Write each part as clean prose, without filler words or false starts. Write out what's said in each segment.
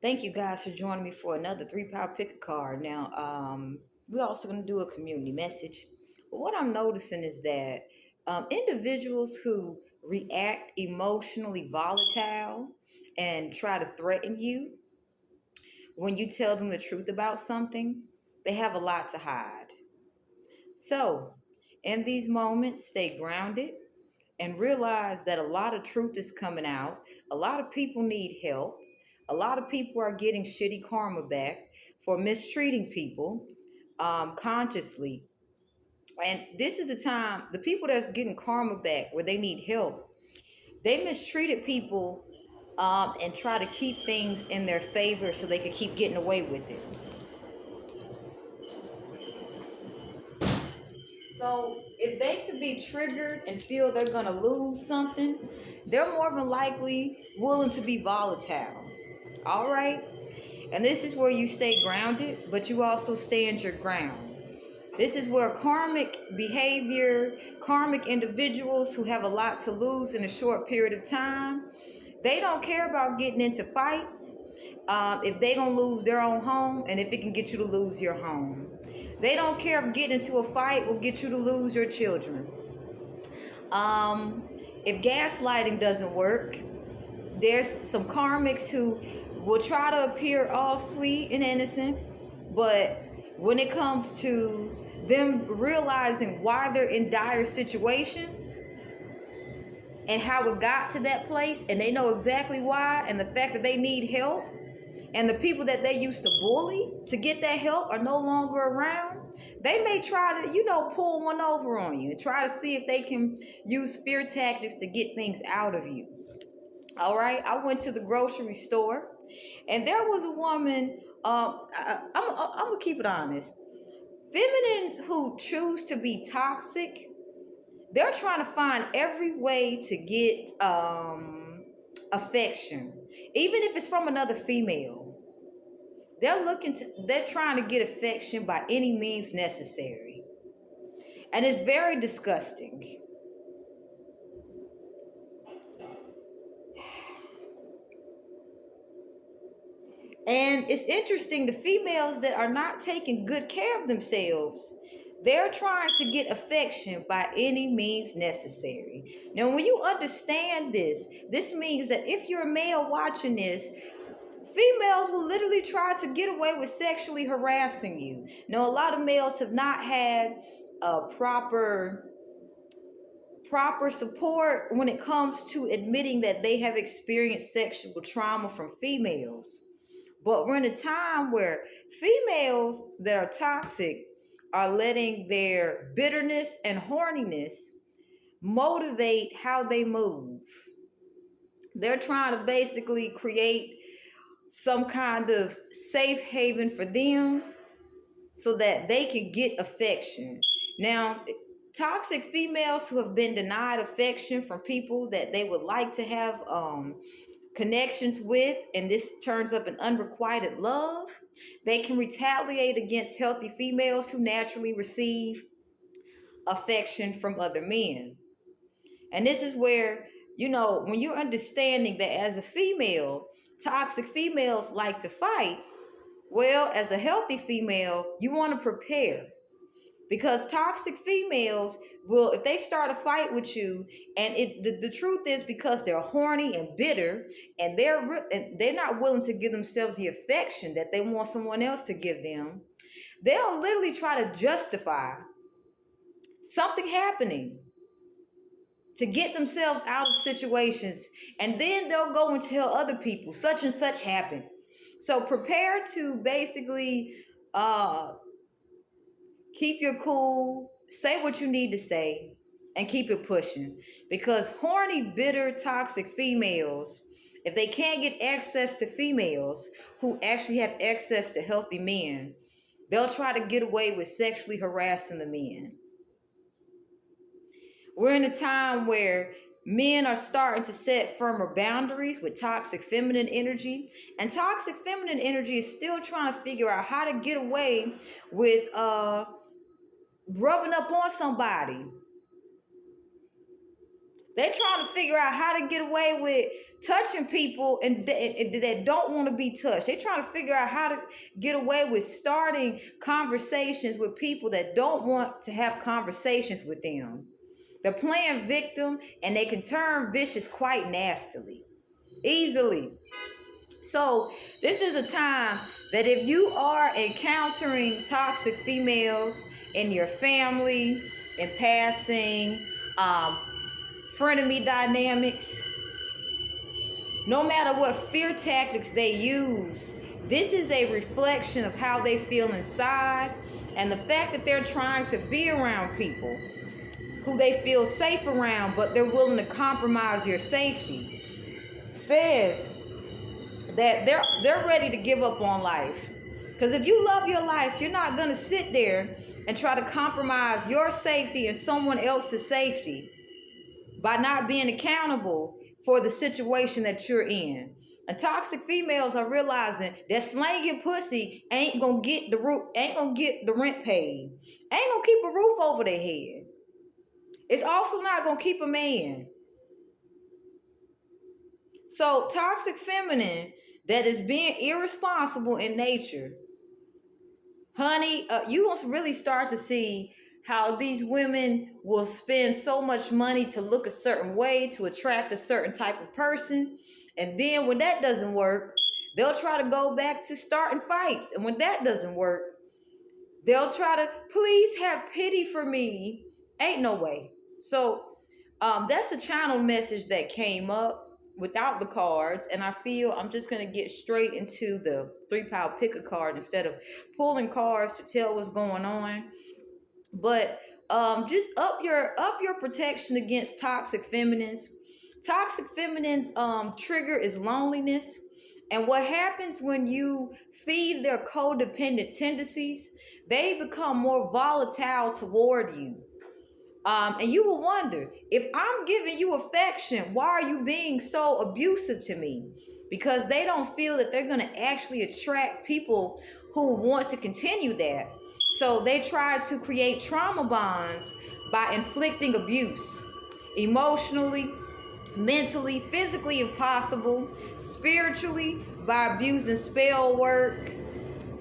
Thank you guys for joining me for another 3 Power Pick a Card. Now, we're also going to do a community message. But what I'm noticing is that individuals who react emotionally volatile and try to threaten you when you tell them the truth about something, they have a lot to hide. So, in these moments, stay grounded and realize that a lot of truth is coming out. A lot of people need help. A lot of people are getting shitty karma back for mistreating people consciously. And this is the time, the people that's getting karma back where they need help, they mistreated people and try to keep things in their favor so they could keep getting away with it. So if they could be triggered and feel they're going to lose something, they're more than likely willing to be volatile. All right? And this is where you stay grounded, but you also stand your ground. This is where karmic behavior, karmic individuals who have a lot to lose in a short period of time, they don't care about getting into fights if they're going to lose their own home and if it can get you to lose your home. They don't care if getting into a fight will get you to lose your children. If gaslighting doesn't work, there's some karmics who will try to appear all sweet and innocent, but when it comes to them realizing why they're in dire situations and how it got to that place, and they know exactly why, and the fact that they need help, and the people that they used to bully to get that help are no longer around, they may try to, pull one over on you and try to see if they can use fear tactics to get things out of you. All right, I went to the grocery store, and there was a woman. I'm gonna keep it honest. Feminines who choose to be toxic, they're trying to find every way to get affection, even if it's from another female. They're trying to get affection by any means necessary, and it's very disgusting. And it's interesting, the females that are not taking good care of themselves, they're trying to get affection by any means necessary. Now, when you understand this means that if you're a male watching this, females will literally try to get away with sexually harassing you. Now, a lot of males have not had a proper support when it comes to admitting that they have experienced sexual trauma from females. But we're in a time where females that are toxic are letting their bitterness and horniness motivate how they move. They're trying to basically create some kind of safe haven for them so that they can get affection. Now, toxic females who have been denied affection from people that they would like to have connections with, and this turns up an unrequited love, they can retaliate against healthy females who naturally receive affection from other men. And this is where, when you're understanding that as a female, toxic females like to fight, well, as a healthy female, you want to prepare. Because toxic females will, if they start a fight with you, and the truth is because they're horny and bitter, and they're not willing to give themselves the affection that they want someone else to give them, they'll literally try to justify something happening to get themselves out of situations, and then they'll go and tell other people such and such happened. So prepare to basically keep your cool, say what you need to say, and keep it pushing. Because horny, bitter, toxic females, if they can't get access to females who actually have access to healthy men, they'll try to get away with sexually harassing the men. We're in a time where men are starting to set firmer boundaries with toxic feminine energy, and toxic feminine energy is still trying to figure out how to get away with rubbing up on somebody. They're trying to figure out how to get away with touching people and that don't want to be touched. They're trying to figure out how to get away with starting conversations with people that don't want to have conversations with them. They're playing victim, and they can turn vicious quite nastily, easily. So this is a time that if you are encountering toxic females in your family, in passing, frenemy dynamics, no matter what fear tactics they use, this is a reflection of how they feel inside, and the fact that they're trying to be around people who they feel safe around, but they're willing to compromise your safety, says that they're ready to give up on life. Because if you love your life, you're not going to sit there and try to compromise your safety and someone else's safety by not being accountable for the situation that you're in. And toxic females are realizing that slanging pussy ain't gonna get the rent paid, ain't gonna keep a roof over their head. It's also not gonna keep a man. So toxic feminine that is being irresponsible in nature, honey, you gonna really start to see how these women will spend so much money to look a certain way to attract a certain type of person. And then when that doesn't work, they'll try to go back to starting fights. And when that doesn't work, they'll try to, please have pity for me. Ain't no way. So that's a channel message that came up without the cards, and I feel I'm just going to get straight into the 3-pile pick a card instead of pulling cards to tell what's going on. But just up your protection against toxic feminines. Toxic feminines trigger is loneliness, and what happens when you feed their codependent tendencies, they become more volatile toward you. And you will wonder, if I'm giving you affection, why are you being so abusive to me? Because they don't feel that they're going to actually attract people who want to continue that. So they try to create trauma bonds by inflicting abuse, emotionally, mentally, physically if possible, spiritually by abusing spell work,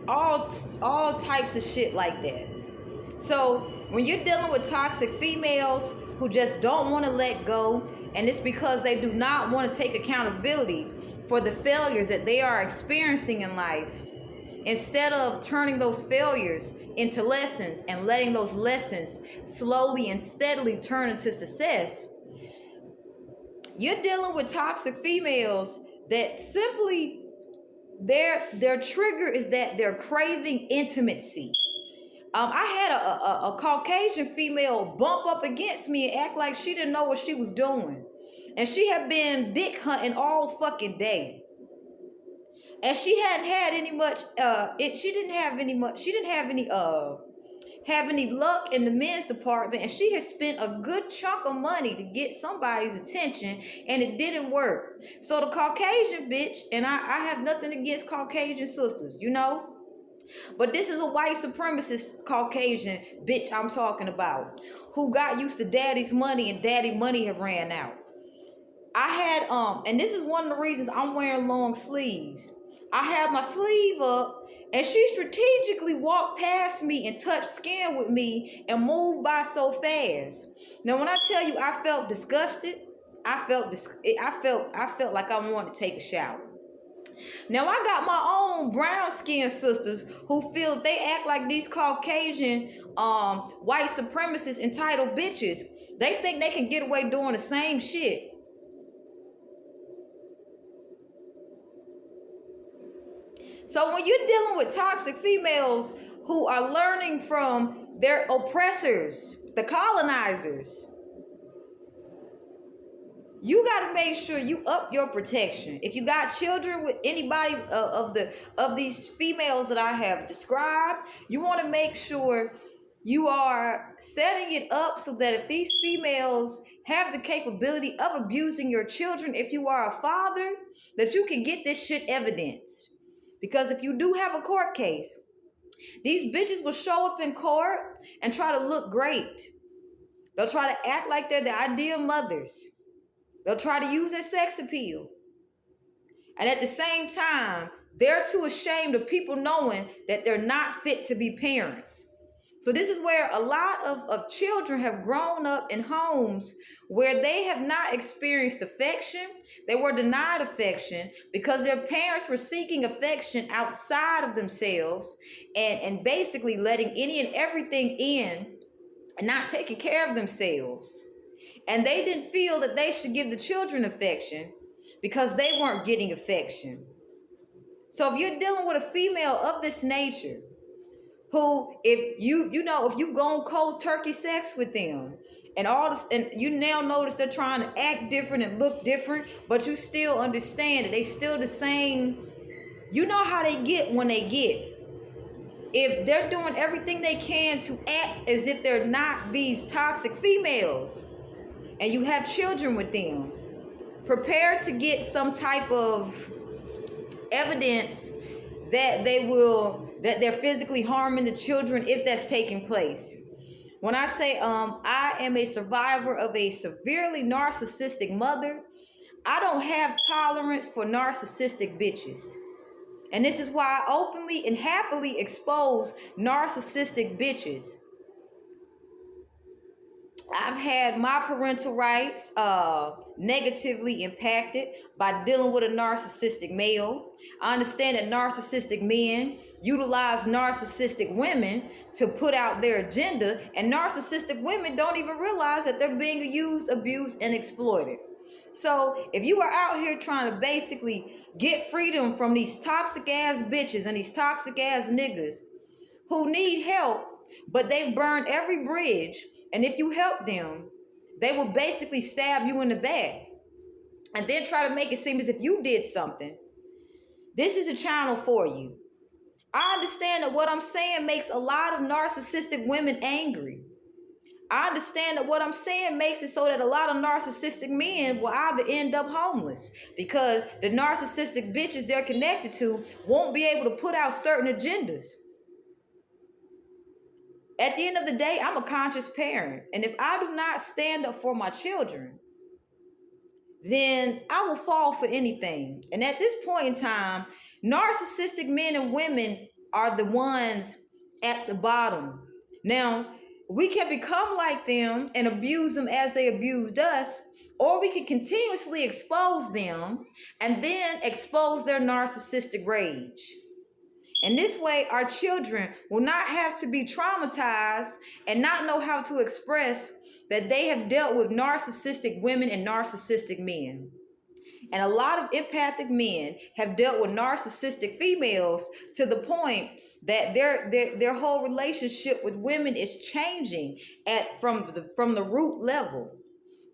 all types of shit like that. So when you're dealing with toxic females who just don't want to let go, and it's because they do not want to take accountability for the failures that they are experiencing in life, instead of turning those failures into lessons and letting those lessons slowly and steadily turn into success, you're dealing with toxic females that simply their trigger is that they're craving intimacy. I had a Caucasian female bump up against me and act like she didn't know what she was doing. And she had been dick hunting all fucking day. And she hadn't had any much, she didn't have any luck in the men's department. And she had spent a good chunk of money to get somebody's attention, and it didn't work. So the Caucasian bitch, and I have nothing against Caucasian sisters, you know? But this is a white supremacist Caucasian bitch I'm talking about, who got used to daddy's money, and daddy money have ran out. I had, and this is one of the reasons I'm wearing long sleeves. I had my sleeve up, and she strategically walked past me and touched skin with me and moved by so fast. Now, when I tell you I felt disgusted, I felt like I wanted to take a shower. Now, I got my own brown skinned sisters who feel that they act like these Caucasian white supremacist entitled bitches. They think they can get away doing the same shit. So when you're dealing with toxic females who are learning from their oppressors, the colonizers, you got to make sure you up your protection. If you got children with anybody of these females that I have described, you want to make sure you are setting it up so that if these females have the capability of abusing your children, if you are a father, that you can get this shit evidenced. Because if you do have a court case, these bitches will show up in court and try to look great. They'll try to act like they're the ideal mothers. They'll try to use their sex appeal. And at the same time, they're too ashamed of people knowing that they're not fit to be parents. So this is where a lot of children have grown up in homes where they have not experienced affection. They were denied affection because their parents were seeking affection outside of themselves and basically letting any and everything in and not taking care of themselves. And they didn't feel that they should give the children affection because they weren't getting affection. So if you're dealing with a female of this nature, who if you go on cold turkey sex with them and all this, and you now notice they're trying to act different and look different, but you still understand that they still the same. You know how they get when they get. If they're doing everything they can to act as if they're not these toxic females, and you have children with them, prepare to get some type of evidence that they're physically harming the children if that's taking place. When I say I am a survivor of a severely narcissistic mother, I don't have tolerance for narcissistic bitches. And this is why I openly and happily expose narcissistic bitches. I've had my parental rights negatively impacted by dealing with a narcissistic male. I understand that narcissistic men utilize narcissistic women to put out their agenda, and narcissistic women don't even realize that they're being used, abused, and exploited. So if you are out here trying to basically get freedom from these toxic ass bitches and these toxic ass niggas who need help, but they've burned every bridge, and if you help them, they will basically stab you in the back and then try to make it seem as if you did something. This is a channel for you. I understand that what I'm saying makes a lot of narcissistic women angry. I understand that what I'm saying makes it so that a lot of narcissistic men will either end up homeless because the narcissistic bitches they're connected to won't be able to put out certain agendas. At the end of the day, I'm a conscious parent. And if I do not stand up for my children, then I will fall for anything. And at this point in time, narcissistic men and women are the ones at the bottom. Now, we can become like them and abuse them as they abused us, or we can continuously expose them and then expose their narcissistic rage. And this way, our children will not have to be traumatized and not know how to express that they have dealt with narcissistic women and narcissistic men. And a lot of empathic men have dealt with narcissistic females to the point that their whole relationship with women is changing from the root level.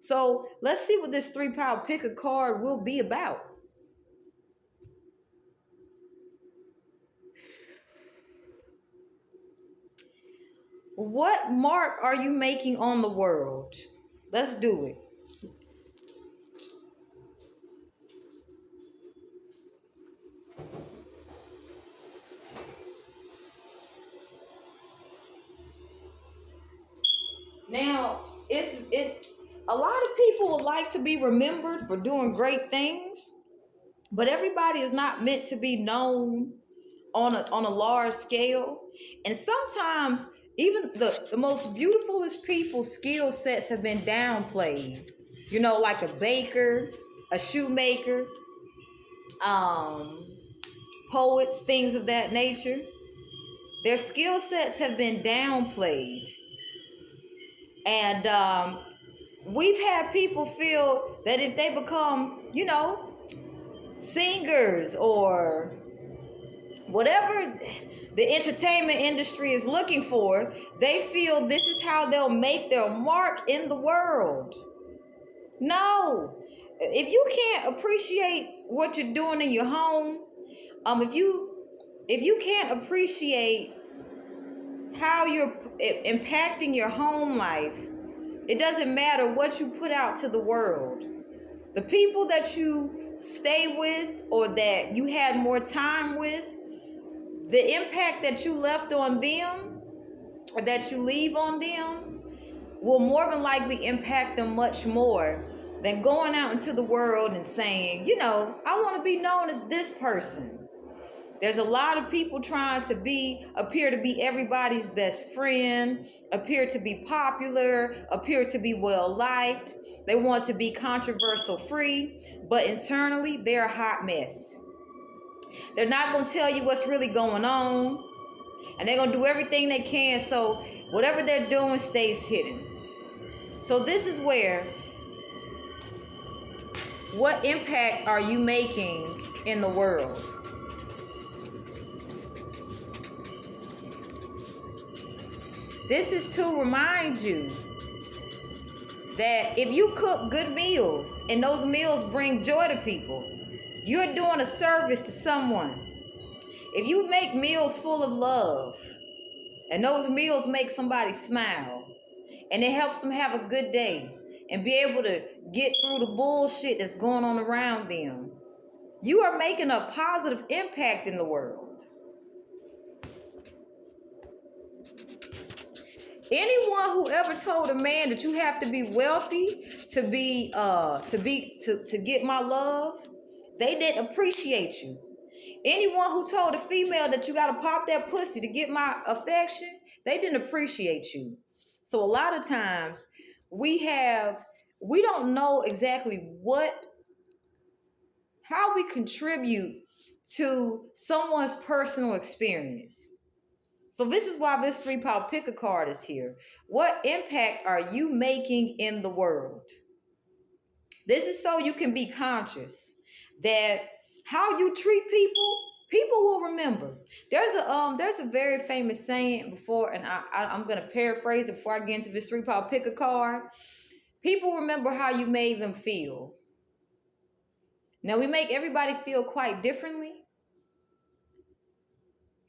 So let's see what this 3-power pick a card will be about. What mark are you making on the world? Let's do it. Now, it's a lot of people would like to be remembered for doing great things, but everybody is not meant to be known on a large scale. And sometimes even the most beautifulest people's skill sets have been downplayed. You know, like a baker, a shoemaker, poets, things of that nature. Their skill sets have been downplayed. And we've had people feel that if they become, singers or whatever the entertainment industry is looking for, they feel this is how they'll make their mark in the world. No. If you can't appreciate what you're doing in your home, if you can't appreciate how you're impacting your home life, it doesn't matter what you put out to the world. The people that you stay with or that you had more time with, the impact that you left on them or that you leave on them will more than likely impact them much more than going out into the world and saying, I want to be known as this person. There's a lot of people trying to appear to be everybody's best friend, appear to be popular, appear to be well liked. They want to be controversial free, but internally they're a hot mess. They're not going to tell you what's really going on, and they're going to do everything they can so whatever they're doing stays hidden. So this is where, what impact are you making in the world? This is to remind you that if you cook good meals and those meals bring joy to people, you're doing a service to someone. If you make meals full of love and those meals make somebody smile and it helps them have a good day and be able to get through the bullshit that's going on around them, you are making a positive impact in the world. Anyone who ever told a man that you have to be wealthy to get my love, they didn't appreciate you. Anyone who told a female that you gotta pop that pussy to get my affection, they didn't appreciate you. So a lot of times we don't know exactly how we contribute to someone's personal experience. So this is why this 3-power pick a card is here. What impact are you making in the world? This is so you can be conscious that how you treat people will remember. There's a very famous saying before, and I'm gonna paraphrase it before I get into this 3-power pick a card. People remember how you made them feel. Now we make everybody feel quite differently.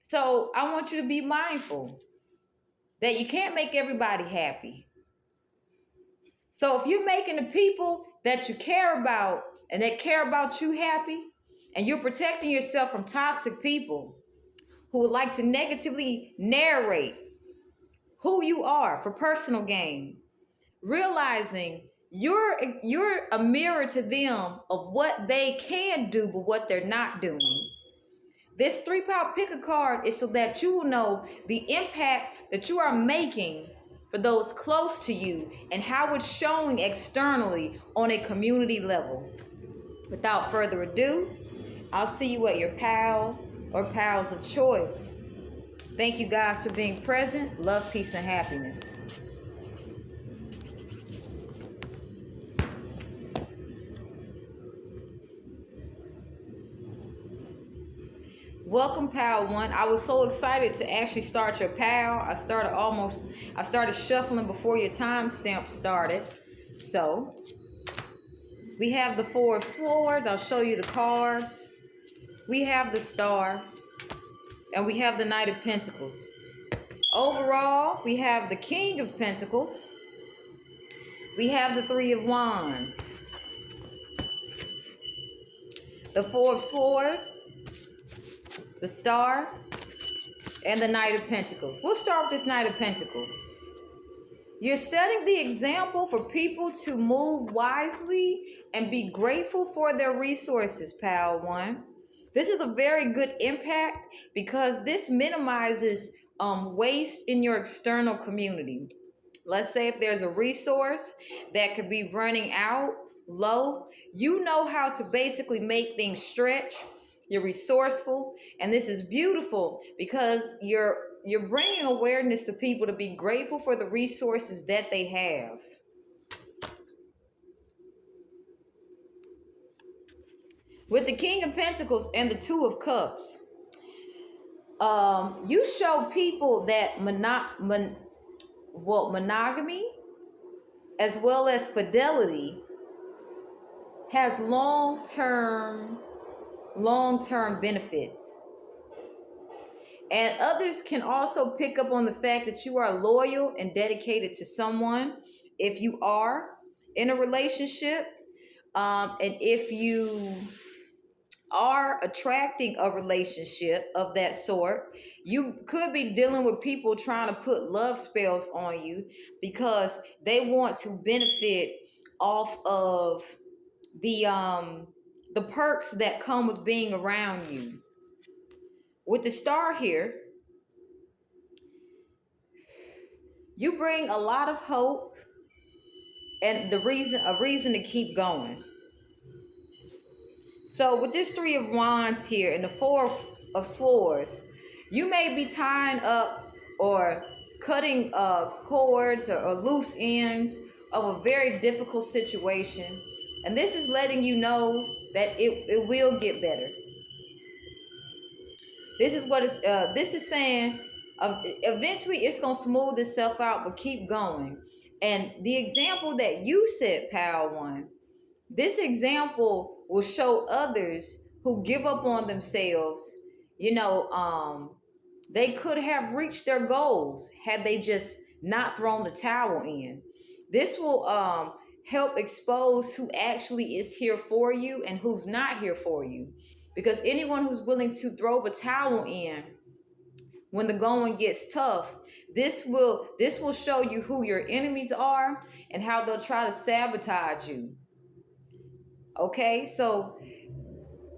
So I want you to be mindful that you can't make everybody happy. So if you're making the people that you care about and that care about you happy, and you're protecting yourself from toxic people who would like to negatively narrate who you are for personal gain, realizing you're a mirror to them of what they can do but what they're not doing. This 3-power pick a card is so that you will know the impact that you are making for those close to you and how it's showing externally on a community level. Without further ado, I'll see you at your pal or pals of choice. Thank you guys for being present. Love, peace, and happiness. Welcome, Pal 1. I was so excited to actually start your Pal. I started shuffling before your timestamp started. So, we have the 4 of Swords. I'll show you the cards. We have the Star. And we have the Knight of Pentacles. Overall, we have the King of Pentacles. We have the 3 of Wands. The 4 of Swords. The Star, and the Knight of Pentacles. We'll start with this Knight of Pentacles. You're setting the example for people to move wisely and be grateful for their resources, Pal 1. This is a very good impact because this minimizes waste in your external community. Let's say if there's a resource that could be running out low, you know how to basically make things stretch. You're resourceful, and this is beautiful because you're bringing awareness to people to be grateful for the resources that they have. With the King of Pentacles and the 2 of Cups, you show people that monogamy as well as fidelity has long-term benefits. And others can also pick up on the fact that you are loyal and dedicated to someone if you are in a relationship. And if you are attracting a relationship of that sort, you could be dealing with people trying to put love spells on you because they want to benefit off of the perks that come with being around you. With the star here, you bring a lot of hope and a reason to keep going. So with this Three of Wands here and the Four of Swords, you may be tying up or cutting cords or loose ends of a very difficult situation. And this is letting you know that it will get better. This is what this is saying. Eventually it's going to smooth itself out, but keep going. And the example that you set, Pal One, this example will show others who give up on themselves, they could have reached their goals had they just not thrown the towel in. This will help expose who actually is here for you and who's not here for you. Because anyone who's willing to throw the towel in when the going gets tough, this will show you who your enemies are and how they'll try to sabotage you. Okay, so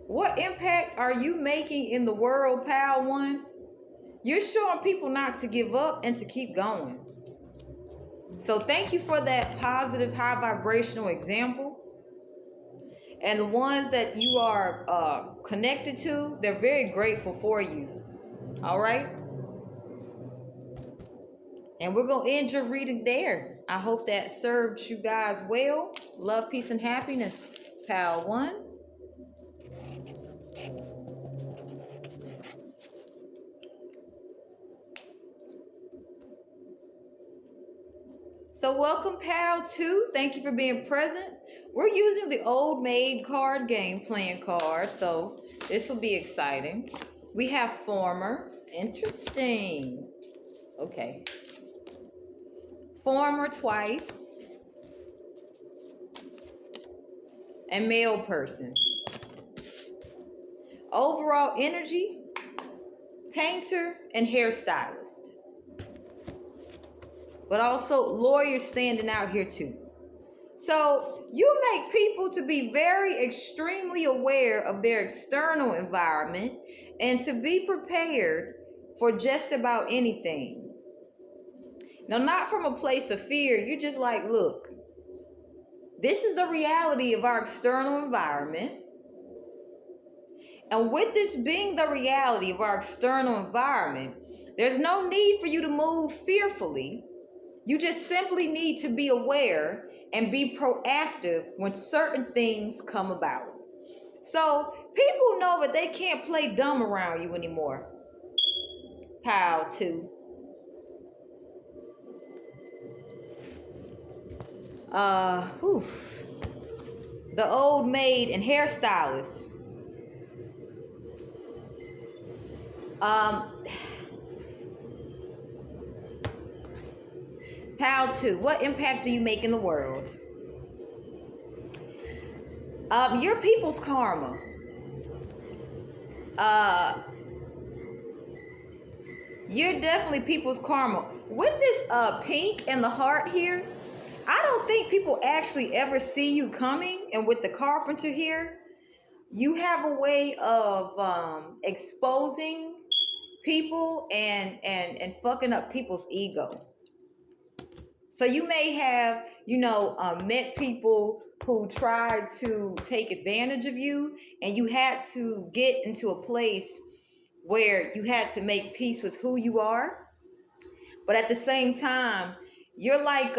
what impact are you making in the world, Pal One? You're showing people not to give up and to keep going. So thank you for that positive, high vibrational example. And the ones that you are connected to, they're very grateful for you. All right? And we're going to end your reading there. I hope that served you guys well. Love, peace, and happiness, Pal One. So welcome, Pal 2. Thank you for being present. We're using the Old Maid card game playing card, so this will be exciting. We have Former. Interesting. Okay. Former twice. And Male Person. Overall energy, painter and hairstylist. But also lawyers standing out here too. So you make people to be very extremely aware of their external environment and to be prepared for just about anything. Now, not from a place of fear. You're just like, look, this is the reality of our external environment. And with this being the reality of our external environment, there's no need for you to move fearfully. You just simply need to be aware and be proactive when certain things come about. So people know that they can't play dumb around you anymore. Pal 2. The Old Maid and hairstylist. Pal 2, what impact do you make in the world? Your people's karma. You're definitely people's karma. With this pink and the heart here, I don't think people actually ever see you coming. And with the carpenter here, you have a way of exposing people and fucking up people's ego. So you may have, met people who tried to take advantage of you, and you had to get into a place where you had to make peace with who you are. But at the same time, you're like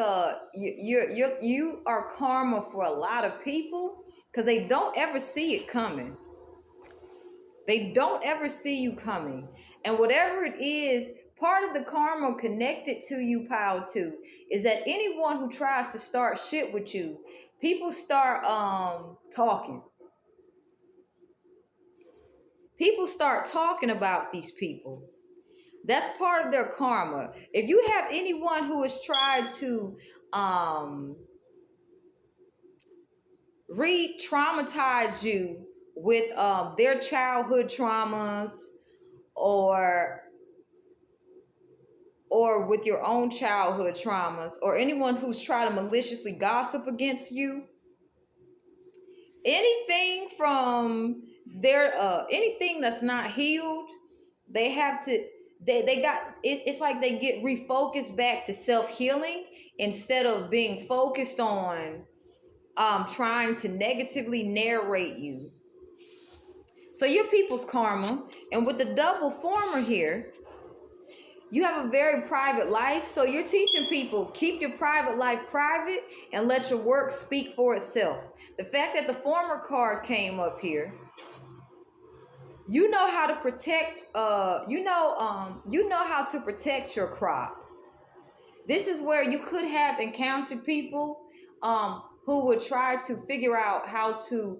you are karma for a lot of people because they don't ever see it coming. They don't ever see you coming. And whatever it is, part of the karma connected to you, Pal 2, is that anyone who tries to start shit with you, people start talking. People start talking about these people. That's part of their karma. If you have anyone who has tried to re-traumatize you with their childhood traumas or or with your own childhood traumas, or anyone who's trying to maliciously gossip against you, anything from their anything that's not healed, they have to they got it, it's like they get refocused back to self-healing instead of being focused on trying to negatively narrate you. So your people's karma, and with the double former here, you have a very private life. So you're teaching people, keep your private life private and let your work speak for itself. The fact that the former card came up here, you know how to protect, you know how to protect your crop. This is where you could have encountered people who would try to figure out how to,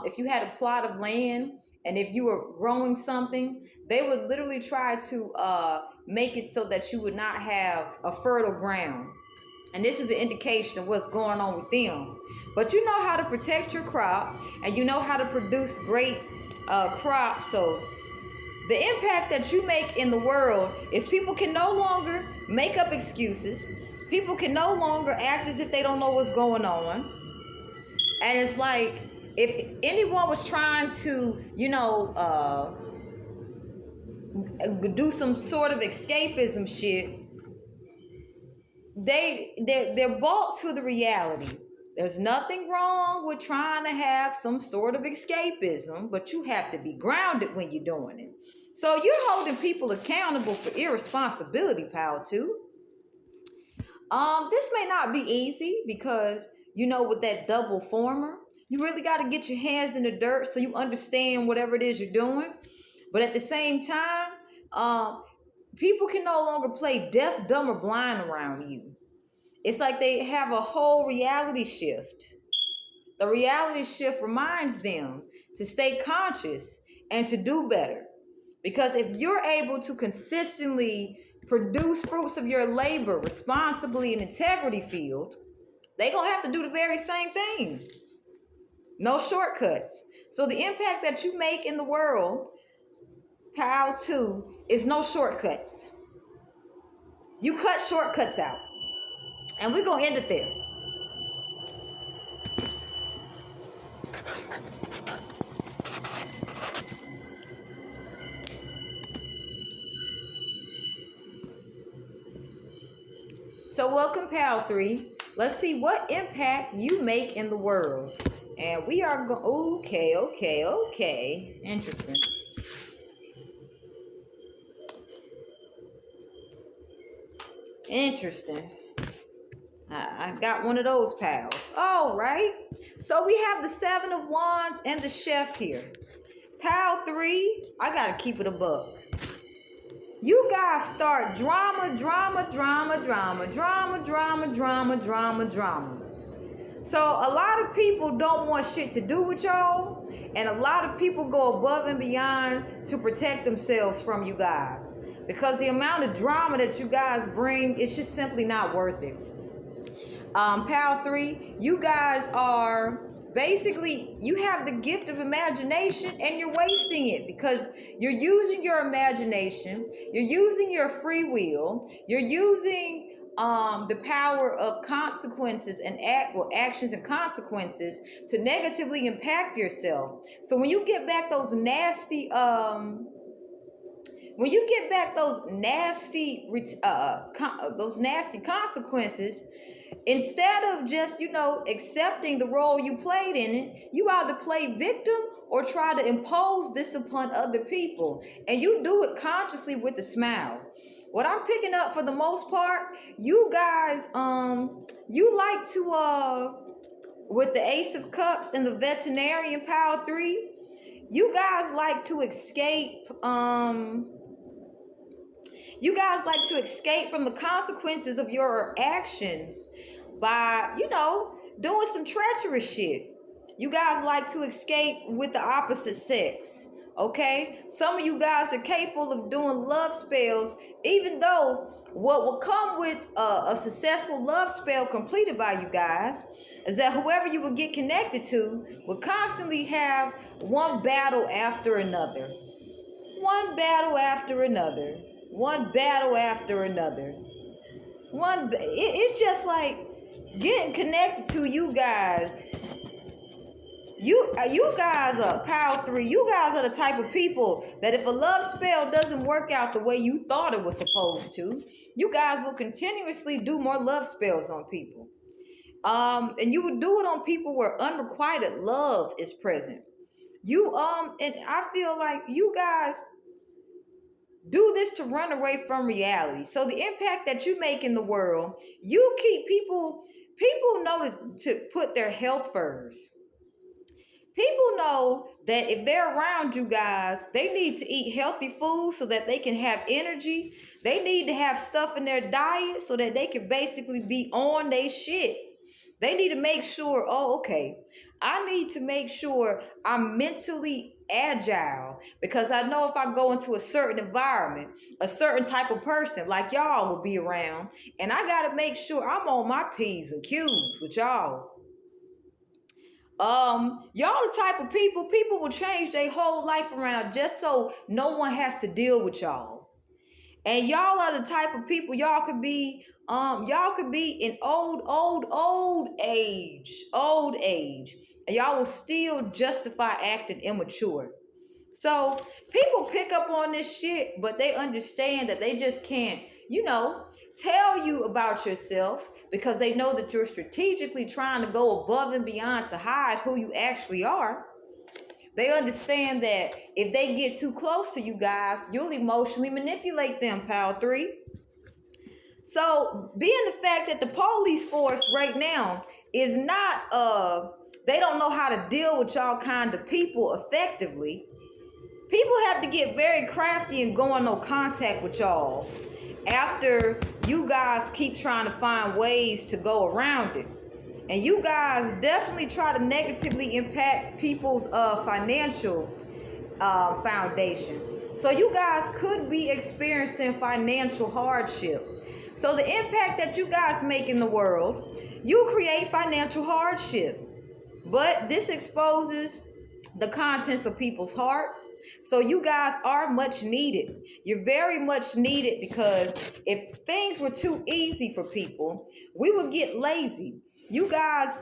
if you had a plot of land and if you were growing something, they would literally try to make it so that you would not have a fertile ground. And this is an indication of what's going on with them. But you know how to protect your crop, and you know how to produce great crops. So the impact that you make in the world is people can no longer make up excuses. People can no longer act as if they don't know what's going on. And it's like, if anyone was trying to, do some sort of escapism shit, they're brought to the reality. There's nothing wrong with trying to have some sort of escapism, but you have to be grounded when you're doing it. So you're holding people accountable for irresponsibility, pal, too. This may not be easy because, with that double former, you really got to get your hands in the dirt so you understand whatever it is you're doing. But at the same time, people can no longer play deaf, dumb, or blind around you. It's like they have a whole reality shift. The reality shift reminds them to stay conscious and to do better. Because if you're able to consistently produce fruits of your labor responsibly in integrity field, they're going to have to do the very same thing. No shortcuts. So the impact that you make in the world, pal, too, is no shortcuts. You cut shortcuts out. And we're going to end it there. So welcome, pal 3. Let's see what impact you make in the world. And we are going, okay. Interesting. I got one of those pals. All right. So we have the 7 of Wands and the Chef here. Pal 3, I got to keep it a buck. You guys start drama. So a lot of people don't want shit to do with y'all. And a lot of people go above and beyond to protect themselves from you guys. Because the amount of drama that you guys bring, it's just simply not worth it. Pal 3, you guys are basically, you have the gift of imagination and you're wasting it because you're using your imagination, you're using your free will, you're using the power of consequences and actions and consequences to negatively impact yourself. So when you get back those nasty consequences, instead of just, accepting the role you played in it, you either play victim or try to impose this upon other people. And you do it consciously with a smile. What I'm picking up for the most part, you guys, you like to, with the Ace of Cups and the Veterinarian, Pal 3, you guys like to escape, from the consequences of your actions by, doing some treacherous shit. You guys like to escape with the opposite sex, okay? Some of you guys are capable of doing love spells, even though what will come with a successful love spell completed by you guys is that whoever you would get connected to will constantly have one battle after another. One battle after another. one battle after another. It's just like getting connected to you guys. You guys are Power 3. You guys are the type of people that if a love spell doesn't work out the way you thought it was supposed to, you guys will continuously do more love spells on people. And you would do it on people where unrequited love is present. And I feel like you guys do this to run away from reality. So the impact that you make in the world, you keep people know to put their health first. People know that if they're around you guys, they need to eat healthy food so that they can have energy. They need to have stuff in their diet so that they can basically be on their shit. They need to make sure, I need to make sure I'm mentally agile, because I know if I go into a certain environment, a certain type of person like y'all will be around, and I got to make sure I'm on my P's and Q's with y'all. Y'all the type of people will change their whole life around just so no one has to deal with y'all. And y'all are the type of people, y'all could be in old age, and y'all will still justify acting immature. So people pick up on this shit, but they understand that they just can't, tell you about yourself, because they know that you're strategically trying to go above and beyond to hide who you actually are. They understand that if they get too close to you guys, you'll emotionally manipulate them, Power 3. So being the fact that the police force right now is not, they don't know how to deal with y'all kind of people effectively, people have to get very crafty and go on no contact with y'all after you guys keep trying to find ways to go around it. And you guys definitely try to negatively impact people's financial foundation. So you guys could be experiencing financial hardship. So the impact that you guys make in the world, you create financial hardship. But this exposes the contents of people's hearts. So you guys are much needed. You're very much needed, because if things were too easy for people, we would get lazy. You guys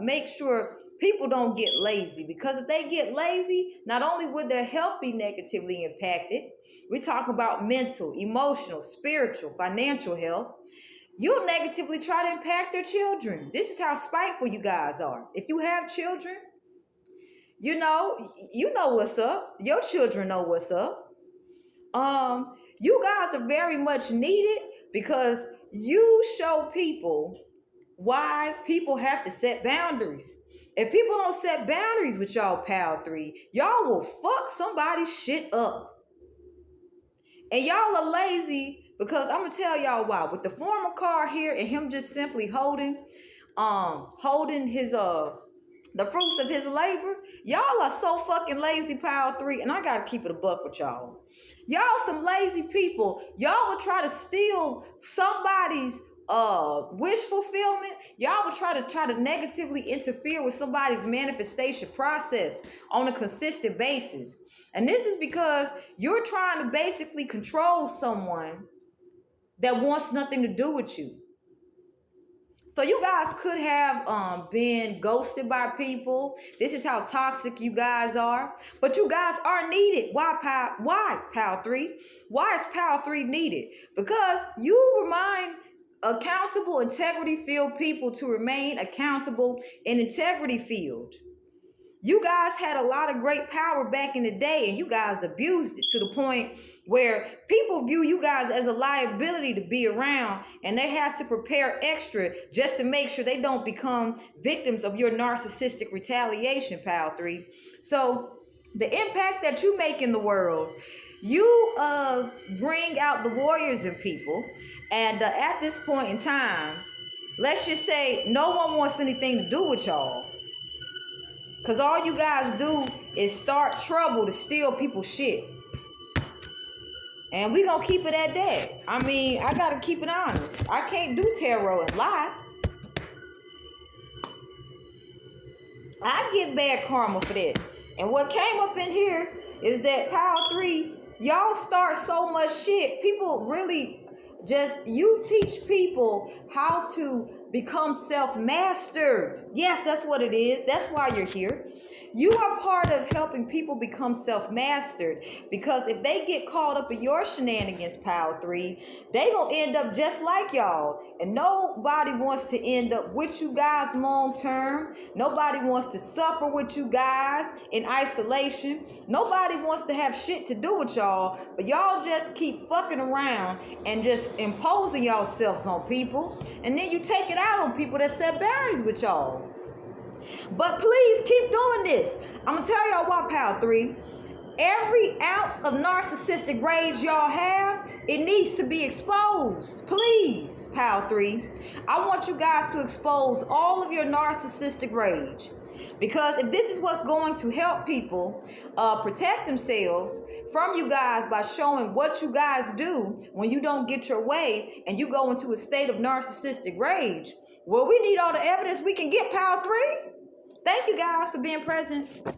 make sure people don't get lazy, because if they get lazy, not only would their health be negatively impacted, we talk about mental, emotional, spiritual, financial health. You'll negatively try to impact their children. This is how spiteful you guys are. If you have children, you know what's up. Your children know what's up. You guys are very much needed, because you show people why people have to set boundaries. If people don't set boundaries with y'all, Power 3, y'all will fuck somebody's shit up. And y'all are lazy, because I'm gonna tell y'all why. With the former card here and him just simply holding his the fruits of his labor, y'all are so fucking lazy, Power 3, and I gotta keep it a buck with y'all. Y'all some lazy people. Y'all would try to steal somebody's wish fulfillment. Y'all would try to negatively interfere with somebody's manifestation process on a consistent basis. And this is because you're trying to basically control someone that wants nothing to do with you. So you guys could have been ghosted by people. This is how toxic you guys are. But you guys are needed. Why, Power 3? Why is Power 3 needed? Because you remind accountable, integrity-filled people to remain accountable in integrity-filled. You guys had a lot of great power back in the day, and you guys abused it to the point where people view you guys as a liability to be around, and they have to prepare extra just to make sure they don't become victims of your narcissistic retaliation, Power 3. So the impact that you make in the world, you bring out the warriors in people, and at this point in time, let's just say no one wants anything to do with y'all. Because all you guys do is start trouble to steal people's shit. And we gonna keep it at that. I mean, I gotta keep it honest. I can't do tarot and lie. I get bad karma for that. And what came up in here is that Power 3, Y'all start so much shit. People really you teach people how to become self-mastered. Yes, that's what it is. That's why you're here. You are part of helping people become self-mastered, because if they get caught up in your shenanigans, Pile 3, they gonna end up just like y'all. And nobody wants to end up with you guys long term. Nobody wants to suffer with you guys in isolation. Nobody wants to have shit to do with y'all, but y'all just keep fucking around and just imposing yourselves on people. And then you take it out on people that set boundaries with y'all. But please keep doing this. I'm going to tell y'all why, Pile 3. Every ounce of narcissistic rage y'all have, it needs to be exposed. Please, Pile 3. I want you guys to expose all of your narcissistic rage. Because if this is what's going to help people protect themselves from you guys by showing what you guys do when you don't get your way and you go into a state of narcissistic rage, well, we need all the evidence we can get, Pile 3. Thank you guys for being present.